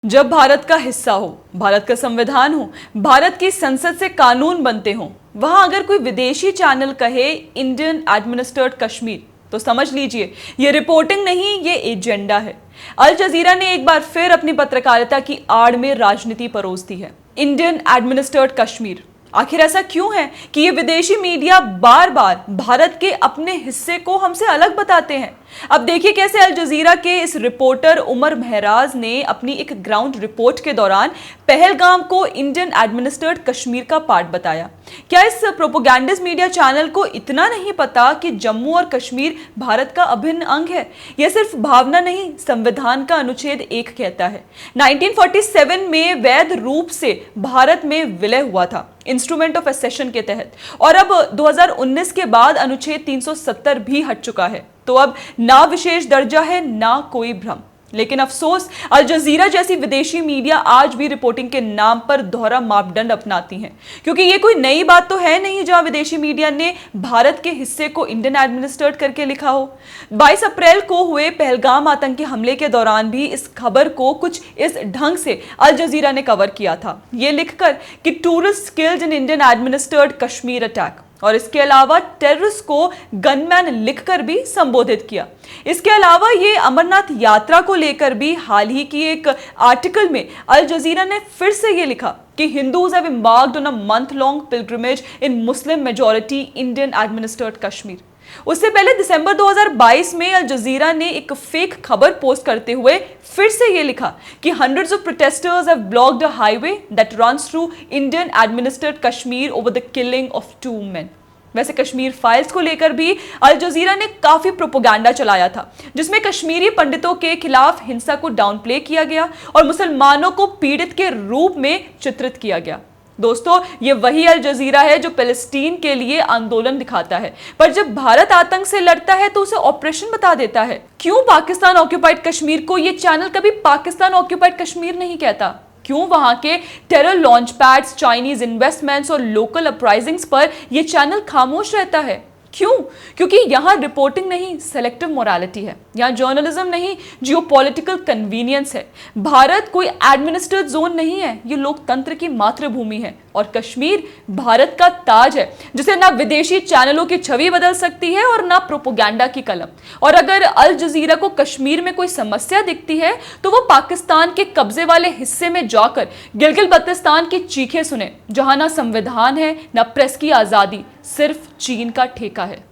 जब भारत का हिस्सा हो, भारत का संविधान हो, भारत की संसद से कानून बनते हो, वहां अगर कोई विदेशी चैनल कहे इंडियन एडमिनिस्ट्रेड कश्मीर, तो समझ लीजिए ये रिपोर्टिंग नहीं, ये एजेंडा है। अल जजीरा ने एक बार फिर अपनी पत्रकारिता की आड़ में राजनीति परोस दी है। इंडियन एडमिनिस्ट्रेड कश्मीर, आखिर ऐसा क्यों है कि ये विदेशी मीडिया बार बार भारत के अपने हिस्से को हमसे अलग बताते हैं। अब देखिए कैसे अल जजीरा के इस रिपोर्टर उमर महराज ने अपनी एक ग्राउंड रिपोर्ट के दौरान पहलगाम को इंडियन एडमिनिस्ट्रेड कश्मीर का पार्ट बताया। क्या इस प्रोपोगेंडिस्ट मीडिया चैनल को इतना नहीं पता कि जम्मू और कश्मीर भारत का अभिन्न अंग है? यह सिर्फ भावना नहीं, संविधान का अनुच्छेद 1 कहता है 1947 में वैध रूप से भारत में विलय हुआ था इंस्ट्रूमेंट ऑफ एसेशन के तहत, और अब 2019 के बाद अनुच्छेद 370 भी हट चुका है। तो अब ना विशेष दर्जा है, ना कोई भ्रम। लेकिन अफसोस, अल जजीरा जैसी विदेशी मीडिया आज भी रिपोर्टिंग के नाम पर दोहरा मापदंड अपनाती हैं, क्योंकि ये कोई नई बात तो है नहीं जहां विदेशी मीडिया ने भारत के हिस्से को इंडियन एडमिनिस्ट्रेट करके लिखा हो। 22 अप्रैल को हुए पहलगाम आतंकी हमले के दौरान भी इस खबर को कुछ इस ढंग से अल जजीरा ने कवर किया था, ये लिखकर कि tourist killed in Indian administered Kashmir attack, और इसके अलावा टेररिस्ट को गनमैन लिखकर भी संबोधित किया। इसके अलावा ये अमरनाथ यात्रा को लेकर भी हाल ही की एक आर्टिकल में अल जजीरा ने फिर से ये लिखा कि Hindus have embarked on a month long pilgrimage in Muslim majority Indian administered Kashmir. उससे पहले दिसंबर 2022 में अल जजीरा ने एक फेक खबर पोस्ट करते हुए फिर से ये लिखा कि hundreds of protesters have blocked a highway that runs through Indian administered Kashmir over the killing of 2 men। वैसे कश्मीर फाइल्स को लेकर भी अल जजीरा ने काफी प्रोपोगंडा चलाया था, जिसमें कश्मीरी पंडितों के खिलाफ हिंसा को डाउनप्ले किया गया और मुसलमानों को पीड़ित के रूप में चित्रित किया गया। दोस्तों, ये वही अल जजीरा है जो फिलिस्तीन के लिए आंदोलन दिखाता है, पर जब भारत आतंक से लड़ता है तो उसे ऑपरेशन बता देता है। क्यों पाकिस्तान ऑक्यूपाइड कश्मीर को ये चैनल कभी पाकिस्तान ऑक्यूपाइड कश्मीर नहीं कहता? क्यों वहां के terror launch pads, Chinese investments और लोकल अपराइजिंग्स पर यह चैनल खामोश रहता है? क्यों? क्योंकि यहां रिपोर्टिंग नहीं, सेलेक्टिव मोरालिटी है। यहां जर्नलिज्म नहीं, जियोपॉलिटिकल कन्वीनियंस है। भारत कोई एडमिनिस्ट्रेट जोन नहीं है, ये लोकतंत्र की मातृभूमि है, और कश्मीर भारत का ताज है, जिसे ना विदेशी चैनलों की छवि बदल सकती है और ना प्रोपोगेंडा की कलम। और अगर अल जजीरा को कश्मीर में कोई समस्या दिखती है तो वो पाकिस्तान के कब्जे वाले हिस्से में जाकर गिलगित बल्तिस्तान की चीखें सुने, जहां ना संविधान है, ना प्रेस की आजादी, सिर्फ चीन का ठेका है।